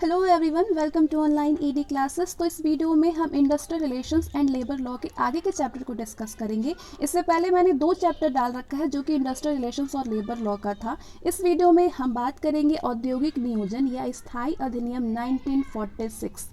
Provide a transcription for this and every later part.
Hello everyone, welcome to online ED classes. तो इस video में हम industrial relations and labour law के आगे के चैप्टर को डिस्कस करेंगे। इससे पहले मैंने 2 चैप्टर डाल रखा है जो कि इंडस्ट्रियल रिलेशंस और लेबर लॉ का था। इस वीडियो में हम बात करेंगे औद्योगिक नियोजन या स्थायी अधिनियम 1946।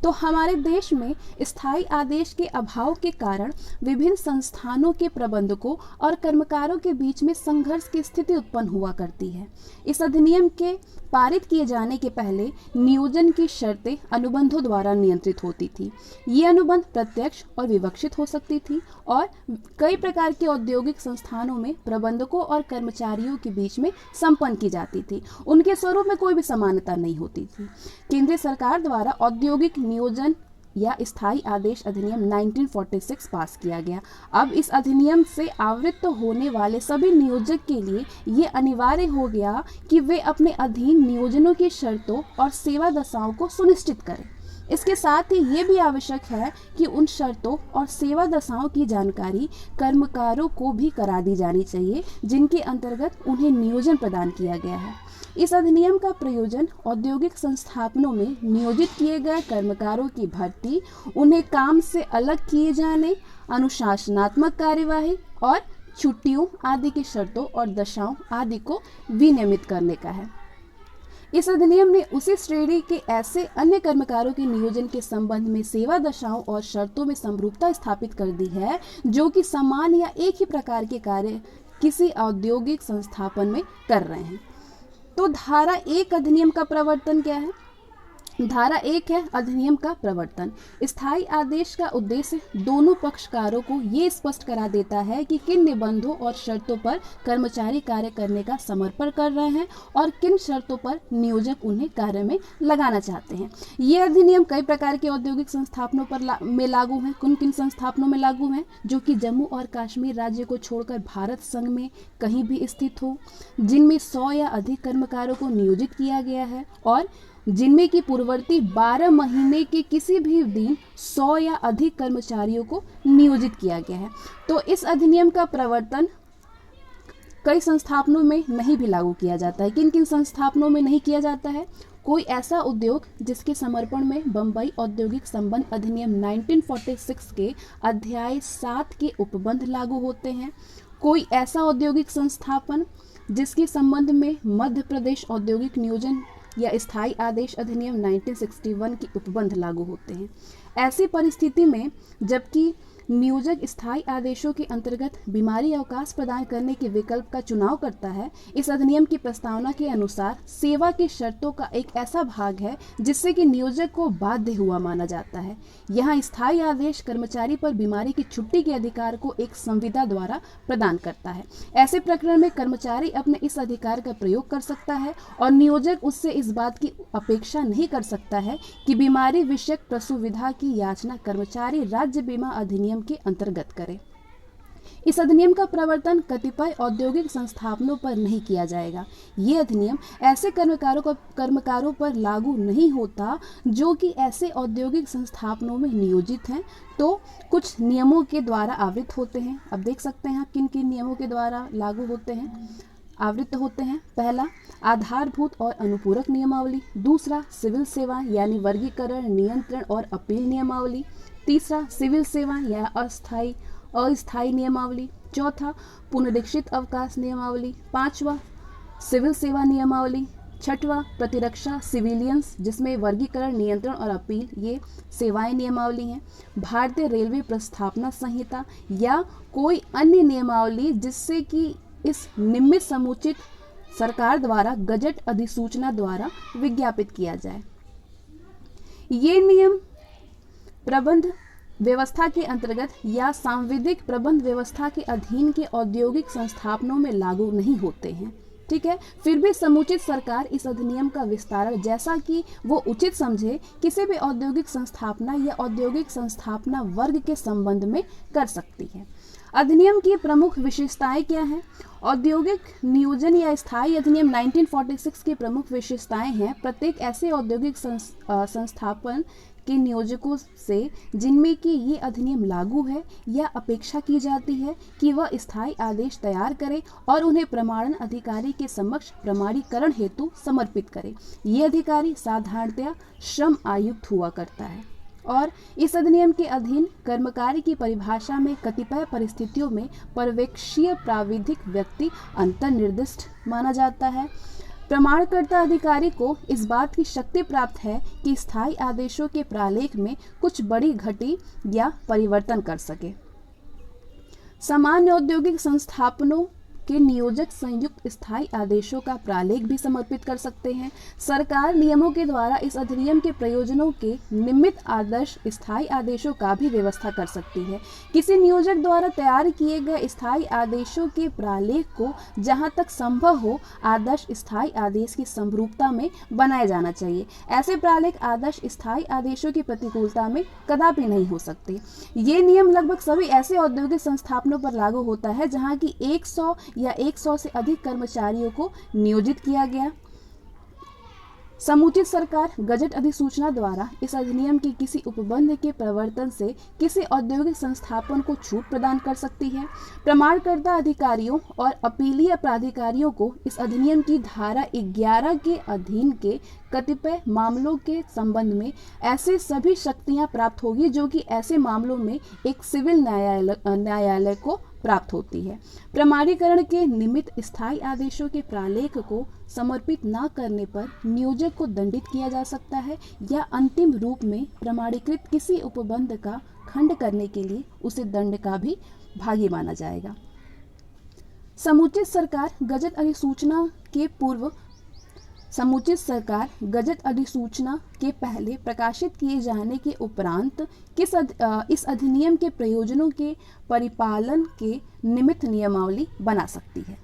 तो हमारे देश में स्थायी आदेश के अभाव के कारण विभिन्न संस्थानों के प्रबंधकों और कर्मकारों के बीच में संघर्ष की स्थिति उत्पन्न हुआ करती है। इस अधिनियम के पारित किए जाने के पहले नियोजन की शर्तें अनुबंधों द्वारा नियंत्रित होती थी। ये अनुबंध प्रत्यक्ष और विवक्षित हो सकती थी और कई प्रकार के औद्योगिक संस्थानों में प्रबंधकों और कर्मचारियों के बीच में संपन्न की जाती थी। उनके स्वरूप में कोई भी समानता नहीं होती थी। केंद्रीय सरकार द्वारा औद्योगिक नियोजन या स्थायी आदेश अधिनियम 1946 पास किया गया। अब इस अधिनियम से आवृत्त होने वाले सभी नियोजक के लिए ये अनिवार्य हो गया कि वे अपने अधीन नियोजनों की शर्तों और सेवा दशाओं को सुनिश्चित करें। इसके साथ ही ये भी आवश्यक है कि उन शर्तों और सेवा दशाओं की जानकारी कर्मकारों को भी करा दी जानी चाहिए जिनके अंतर्गत उन्हें नियोजन प्रदान किया गया है। इस अधिनियम का प्रयोजन औद्योगिक संस्थापनों में नियोजित किए गए कर्मकारों की भर्ती, उन्हें काम से अलग किए जाने, अनुशासनात्मक कार्यवाही और छुट्टियों आदि की शर्तों और दशाओं आदि को विनियमित करने का है। इस अधिनियम ने उसी श्रेणी के ऐसे अन्य कर्मकारों के नियोजन के संबंध में सेवा दशाओं और शर्तों में समरूपता स्थापित कर दी है जो कि समान या एक ही प्रकार के कार्य किसी औद्योगिक संस्थापन में कर रहे हैं। तो धारा 1 अधिनियम का प्रवर्तन क्या है? धारा 1 है अधिनियम का प्रवर्तन। स्थायी आदेश का उद्देश्य दोनों पक्षकारों को ये स्पष्ट करा देता है कि किन निबंधों और शर्तों पर कर्मचारी कार्य करने का समर्पण कर रहे हैं और किन शर्तों पर नियोजक उन्हें कार्य में लगाना चाहते हैं। ये अधिनियम कई प्रकार के औद्योगिक संस्थापनों पर में लागू है। किन किन संस्थापनों में लागू हैं? जो कि जम्मू और कश्मीर राज्य को छोड़कर भारत संघ में कहीं भी स्थित हो, जिनमें 100 या अधिक कर्मकारों को नियोजित किया गया है और जिनमें की पूर्ववर्ती 12 महीने के किसी भी दिन 100 या अधिक कर्मचारियों को नियोजित किया गया है। तो इस अधिनियम का प्रवर्तन कई संस्थापनों में नहीं भी लागू किया जाता है। किन किन संस्थापनों में नहीं किया जाता है? कोई ऐसा उद्योग जिसके समर्पण में बम्बई औद्योगिक संबंध अधिनियम 1946 के अध्याय 7 के उपबंध लागू होते हैं। कोई ऐसा औद्योगिक संस्थापन जिसके संबंध में मध्य प्रदेश औद्योगिक नियोजन या स्थायी आदेश अधिनियम 1961 के उपबंध लागू होते हैं। ऐसी परिस्थिति में जबकि नियोजक स्थायी आदेशों के अंतर्गत बीमारी अवकाश प्रदान करने के विकल्प का चुनाव करता है, इस अधिनियम की प्रस्तावना के अनुसार सेवा की शर्तों का एक ऐसा भाग है जिससे कि नियोजक को बाध्य हुआ माना जाता है। यहाँ स्थायी आदेश कर्मचारी पर बीमारी की छुट्टी के अधिकार को एक संविदा द्वारा प्रदान करता है। ऐसे प्रकरण में कर्मचारी अपने इस अधिकार का प्रयोग कर सकता है और नियोजक उससे इस बात की अपेक्षा नहीं कर सकता है कि बीमारी विषयक प्रसुविधा की याचना कर्मचारी राज्य बीमा अधिनियम के अंतर्गत करे। इस अधिनियम का प्रवर्तन कतिपय औद्योगिक संस्थापनों पर नहीं किया जाएगा। ये अधिनियम ऐसे कर्मकारों पर लागू नहीं होता जो कि ऐसे औद्योगिक संस्थापनों में नियोजित हैं, तो कुछ नियमों के द्वारा आवृत होते हैं। अब देख सकते हैं किन किन नियमों के द्वारा लागू होते हैं, आवृत्त होते हैं। पहला, आधारभूत और अनुपूरक नियमावली। दूसरा, सिविल सेवा यानी वर्गीकरण, नियंत्रण और अपील नियमावली। तीसरा, सिविल सेवा या अस्थायी नियमावली। चौथा, पुनरीक्षित अवकाश नियमावली। पांचवा, सिविल सेवा नियमावली। छठवां, प्रतिरक्षा सिविलियंस जिसमें वर्गीकरण, नियंत्रण और अपील ये सेवाएं नियमावली हैं। भारतीय रेलवे प्रस्थापना संहिता या कोई अन्य नियमावली जिससे कि इस निम्न समुचित सरकार द्वारा गजट अधिसूचना द्वारा विज्ञापित किया जाए। ये नियम प्रबंध व्यवस्था के अंतर्गत या सांविधिक प्रबंध व्यवस्था के अधीन के औद्योगिक संस्थापनों में लागू नहीं होते हैं। ठीक है, फिर भी समुचित सरकार इस अधिनियम का विस्तारण जैसा कि वो उचित समझे किसी भी औद्योगिक संस्थापना या औद्योगिक संस्थापना वर्ग के संबंध में कर सकती है। अधिनियम की प्रमुख विशेषताएं क्या हैं? औद्योगिक नियोजन या स्थायी अधिनियम 1946 की प्रमुख विशेषताएं हैं। प्रत्येक ऐसे औद्योगिक संस्थापन के नियोजकों से जिनमें कि ये अधिनियम लागू है या अपेक्षा की जाती है कि वह स्थायी आदेश तैयार करे और उन्हें प्रमाणन अधिकारी के समक्ष प्रमाणीकरण हेतु समर्पित करे। ये अधिकारी साधारणतया श्रम आयुक्त हुआ करता है और इस अधिनियम के अधीन कर्मकारी की परिभाषा में कतिपय परिस्थितियों में पर्यवेक्षीय प्राविधिक व्यक्ति अंतर्निर्दिष्ट माना जाता है। प्रमाणकर्ता अधिकारी को इस बात की शक्ति प्राप्त है कि स्थायी आदेशों के प्रालेख में कुछ बड़ी घटी या परिवर्तन कर सके। सामान्य औद्योगिक संस्थापनों के नियोजक संयुक्त स्थायी आदेशों का प्रालेख भी समर्पित कर सकते हैं। सरकार नियमों के द्वारा इस अधिनियम के प्रयोजनों के निमित्त आदर्श स्थायी आदेशों का भी व्यवस्था कर सकती है। किसी नियोजक द्वारा तैयार किए गए स्थायी आदेशों के प्रालेख को जहां तक संभव हो आदर्श स्थायी आदेश की समरूपता में बनाया जाना चाहिए। ऐसे प्रालेख आदर्श स्थायी आदेशों की प्रतिकूलता में कदापि नहीं हो सकते। ये नियम लगभग सभी ऐसे औद्योगिक संस्थापनों पर लागू होता है जहां की 100 या 100 से अधिक कर्मचारियों को नियोजित किया गया। समुचित सरकार गजट अधिसूचना द्वारा इस अधिनियम के किसी उपबंध के प्रवर्तन से किसी औद्योगिक संस्थापन को छूट प्रदान कर सकती है। प्रमाणकर्ता अधिकारियों और अपीलीय प्राधिकारियों को इस अधिनियम की धारा 11 के अधीन के कतिपय मामलों के संबंध में ऐसे सभी शक्तियां प्राप्त होगी जो कि ऐसे मामलों में एक सिविल न्यायालय को प्राप्त होती है। प्रमाणीकरण के निमित्त स्थायी आदेशों के प्रालेख को समर्पित न करने पर नियोजक को दंडित किया जा सकता है या अंतिम रूप में प्रमाणीकृत किसी उपबंध का खंड करने के लिए उसे दंड का भी भागी माना जाएगा। समुचित सरकार गजट अधिसूचना के पहले प्रकाशित किए जाने के उपरांत इस अधिनियम के प्रयोजनों के परिपालन के निमित्त नियमावली बना सकती है।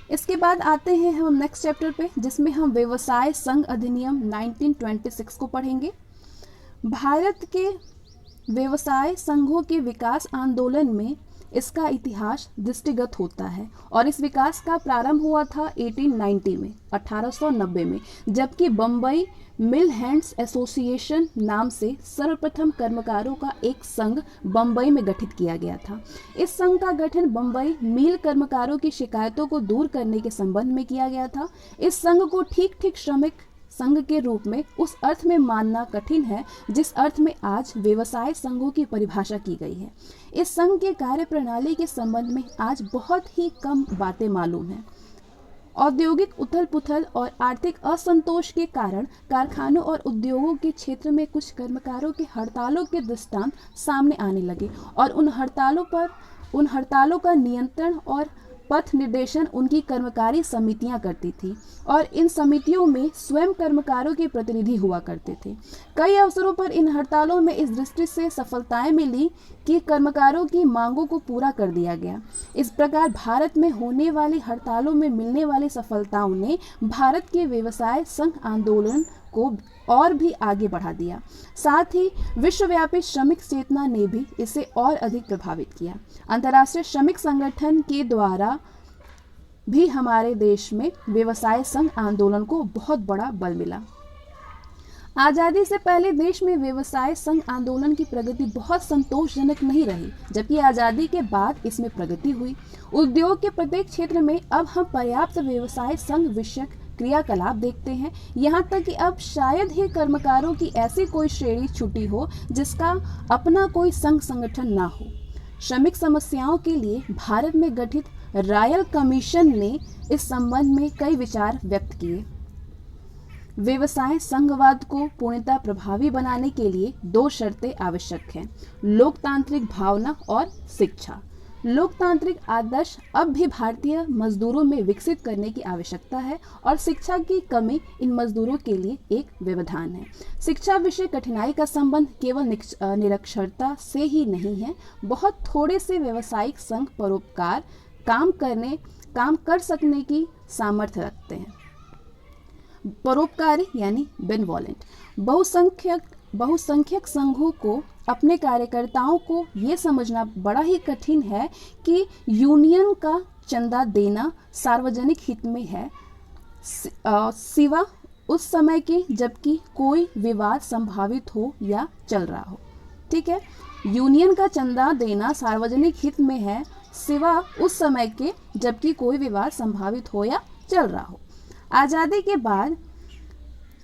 इसके बाद आते हैं हम नेक्स्ट चैप्टर पे जिसमें हम व्यवसाय संघ अधिनियम 1926 को पढ़ेंगे। भारत के व्यवसाय संघों के विकास आंदोलन में इसका इतिहास दृष्टिगत होता है और इस विकास का प्रारंभ हुआ था 1890 में, जबकि बम्बई मिल हैंड्स एसोसिएशन नाम से सर्वप्रथम कर्मकारों का एक संघ बम्बई में गठित किया गया था। इस संघ का गठन बम्बई मिल कर्मकारों की शिकायतों को दूर करने के संबंध में किया गया था। इस संघ को ठीक श्रमिक संघ के रूप में उस अर्थ में मानना कठिन है जिस अर्थ में आज व्यवसाय संघों की परिभाषा की गई है। इस संघ के कार्य प्रणाली के संबंध में आज बहुत ही कम बातें मालूम हैं। औद्योगिक उथल पुथल और आर्थिक असंतोष के कारण कारखानों और उद्योगों के क्षेत्र में कुछ कर्मकारों के हड़तालों के दृष्टांत सामने आने लगे और उन हड़तालों का नियंत्रण और पथ निर्देशन उनकी कर्मकारी समितियां करती थी और इन समितियों में स्वयं कर्मकारों के प्रतिनिधि हुआ करते थे। कई अवसरों पर इन हड़तालों में इस दृष्टि से सफलताएं मिली कि कर्मकारों की मांगों को पूरा कर दिया गया। इस प्रकार भारत में होने वाली हड़तालों में मिलने वाली सफलताओं ने भारत के व्यवसाय संघ आंदोलन को और भी आगे बढ़ा दिया। साथ ही विश्वव्यापी श्रमिक चेतना ने भी इसे और अधिक प्रभावित किया। अंतर्राष्ट्रीय श्रमिक संगठन के द्वारा भी हमारे देश में व्यवसाय संघ आंदोलन को बहुत बड़ा बल मिला। आज़ादी से पहले देश में व्यवसाय संघ आंदोलन की प्रगति बहुत संतोषजनक नहीं रही, जबकि आज़ादी के बाद इसमें प्रगति हुई। उद्योग के प्रत्येक क्षेत्र में अब हम पर्याप्त व्यवसाय संघ विषयक क्रियाकलाप देखते हैं। यहाँ तक कि अब शायद ही कर्मकारों की ऐसी कोई श्रेणी छुटी हो जिसका अपना कोई संघ संगठन ना हो। श्रमिक समस्याओं के लिए भारत में गठित रॉयल कमीशन ने इस संबंध में कई विचार व्यक्त किए। व्यवसाय संघवाद को पूर्णतः प्रभावी बनाने के लिए 2 शर्तें आवश्यक हैं: लोकतांत्रिक भावना और शिक्षा। लोकतांत्रिक आदर्श अब भी भारतीय मजदूरों में विकसित करने की आवश्यकता है और शिक्षा की कमी इन मजदूरों के लिए एक व्यवधान है। शिक्षा विषय कठिनाई का संबंध केवल निरक्षरता से ही नहीं है। बहुत थोड़े से व्यावसायिक संघ परोपकार काम कर सकने की सामर्थ्य रखते हैं। परोपकारी यानी बेनवॉलेंट। बहुसंख्यक संघों को अपने कार्यकर्ताओं को ये समझना बड़ा ही कठिन है कि यूनियन का चंदा देना सार्वजनिक हित में है, सिवा उस समय के जबकि कोई विवाद संभावित हो या चल रहा हो। ठीक है, यूनियन का चंदा देना सार्वजनिक हित में है सिवा उस समय के जबकि कोई विवाद संभावित हो या चल रहा हो।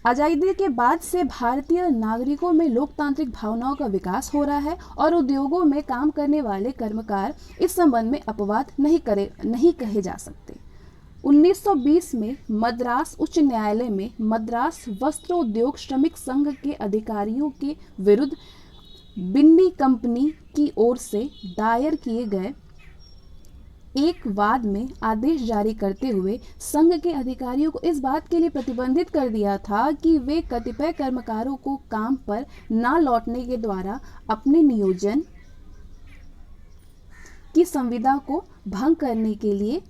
आज़ादी के बाद से भारतीय नागरिकों में लोकतांत्रिक भावनाओं का विकास हो रहा है और उद्योगों में काम करने वाले कर्मकार इस संबंध में अपवाद नहीं कहे जा सकते। 1920 में मद्रास उच्च न्यायालय में मद्रास वस्त्र उद्योग श्रमिक संघ के अधिकारियों के विरुद्ध बिन्नी कंपनी की ओर से दायर किए गए एक वाद में आदेश जारी करते हुए संघ के अधिकारियों को इस बात के लिए प्रतिबंधित कर दिया था कि वे कतिपय कर्मकारों को काम पर न लौटने के द्वारा अपने नियोजन की संविदा को भंग करने के लिए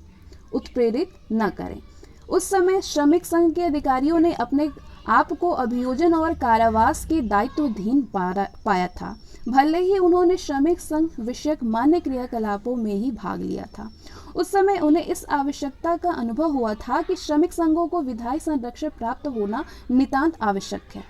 उत्प्रेरित न करें। उस समय श्रमिक संघ के अधिकारियों ने अपने आप को अभियोजन और कारावास के दायित्वाधीन पाया था, भले ही उन्होंने श्रमिक संघ विषयक मान्य क्रियाकलापों में ही भाग लिया था। उस समय उन्हें इस आवश्यकता का अनुभव हुआ था कि श्रमिक संघों को विधायी संरक्षण प्राप्त होना नितांत आवश्यक है।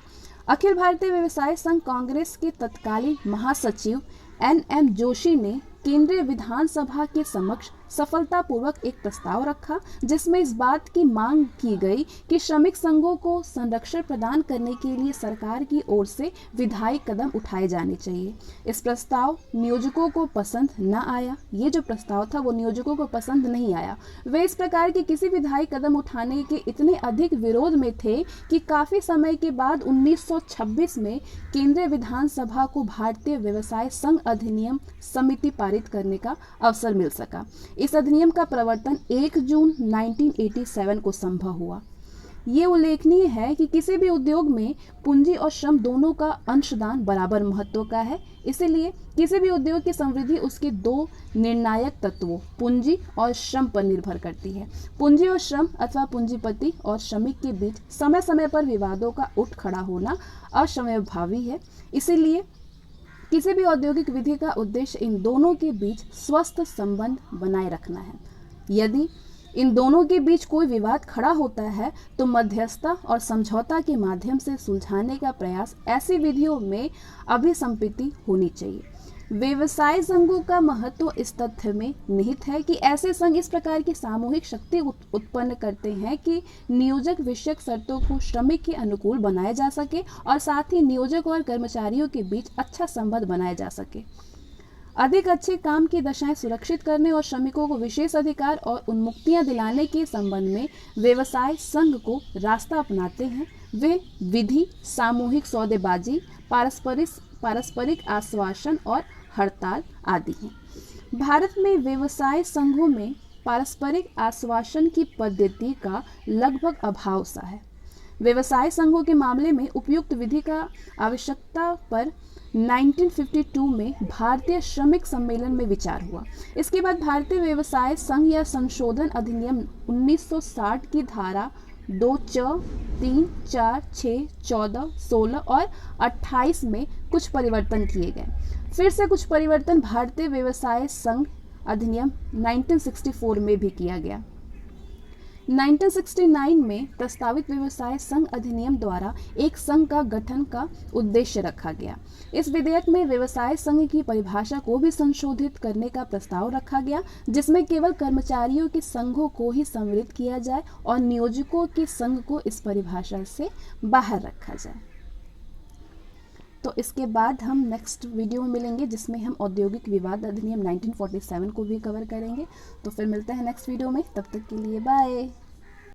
अखिल भारतीय व्यवसाय संघ कांग्रेस के तत्कालीन महासचिव NM जोशी ने केंद्रीय विधानसभा के समक्ष सफलतापूर्वक एक प्रस्ताव रखा जिसमें इस बात की मांग की गई कि श्रमिक संघों को संरक्षण प्रदान करने के लिए सरकार की ओर से विधायी कदम उठाए जाने चाहिए। इस प्रस्ताव नियोजकों को पसंद न आया। ये जो प्रस्ताव था वो नियोजकों को पसंद नहीं आया। वे इस प्रकार के किसी विधायी कदम उठाने के इतने अधिक विरोध में थे कि काफी समय के बाद 1926 में केंद्रीय विधानसभा को भारतीय व्यवसाय संघ अधिनियम समिति पारित करने का अवसर मिल सका। इस अधिनियम का प्रवर्तन 1 जून 1987 को संभव हुआ। ये उल्लेखनीय है कि किसी भी उद्योग में पूंजी और श्रम दोनों का अंशदान बराबर महत्व का है। इसलिए किसी भी उद्योग की समृद्धि उसके दो निर्णायक तत्वों पूंजी और श्रम पर निर्भर करती है। पूंजी और श्रम अथवा पूंजीपति और श्रमिक के बीच समय समय पर विवादों का उठ खड़ा होना असंभावी है। इसीलिए किसी भी औद्योगिक विधि का उद्देश्य इन दोनों के बीच स्वस्थ संबंध बनाए रखना है। यदि इन दोनों के बीच कोई विवाद खड़ा होता है तो मध्यस्थता और समझौता के माध्यम से सुलझाने का प्रयास ऐसी विधियों में अभिसंपित होनी चाहिए। व्यवसाय संघों का महत्व इस तथ्य में निहित है कि ऐसे संघ इस प्रकार की सामूहिक शक्ति उत्पन्न करते हैं कि नियोजक विषयक शर्तों को श्रमिक के अनुकूल बनाया जा सके और साथ ही नियोजक और कर्मचारियों के बीच अच्छा संबंध बनाया जा सके। अधिक अच्छे काम की दशाएं सुरक्षित करने और श्रमिकों को विशेष अधिकार और उन्मुक्तियां दिलाने के संबंध में व्यवसाय संघ को रास्ता अपनाते हैं। वे विधि, सामूहिक सौदेबाजी, पारस्परिक आश्वासन और हड़ताल आदि हैं। भारत में व्यवसाय संघों में पारस्परिक आश्वासन की पद्धति का लगभग अभाव सा है। व्यवसाय संघों के मामले में उपयुक्त विधि का आवश्यकता पर 1952 में भारतीय श्रमिक सम्मेलन में विचार हुआ। इसके बाद भारतीय व्यवसाय संघ या संशोधन अधिनियम 1960 की धारा 2 च 3 4 6 14 16 और 28 में कुछ परिवर्तन किए गए। फिर से कुछ परिवर्तन भारतीय व्यवसाय संघ अधिनियम 1964 में भी किया गया। 1969 में प्रस्तावित व्यवसाय संघ अधिनियम द्वारा एक संघ का गठन का उद्देश्य रखा गया। इस विधेयक में व्यवसाय संघ की परिभाषा को भी संशोधित करने का प्रस्ताव रखा गया, जिसमें केवल कर्मचारियों के संघों को ही सम्मिलित किया जाए और नियोजकों के संघ को इस परिभाषा से बाहर रखा जाए। तो इसके बाद हम नेक्स्ट वीडियो में मिलेंगे जिसमें हम औद्योगिक विवाद अधिनियम 1947 को भी कवर करेंगे। तो फिर मिलते हैं नेक्स्ट वीडियो में, तब तक के लिए बाय।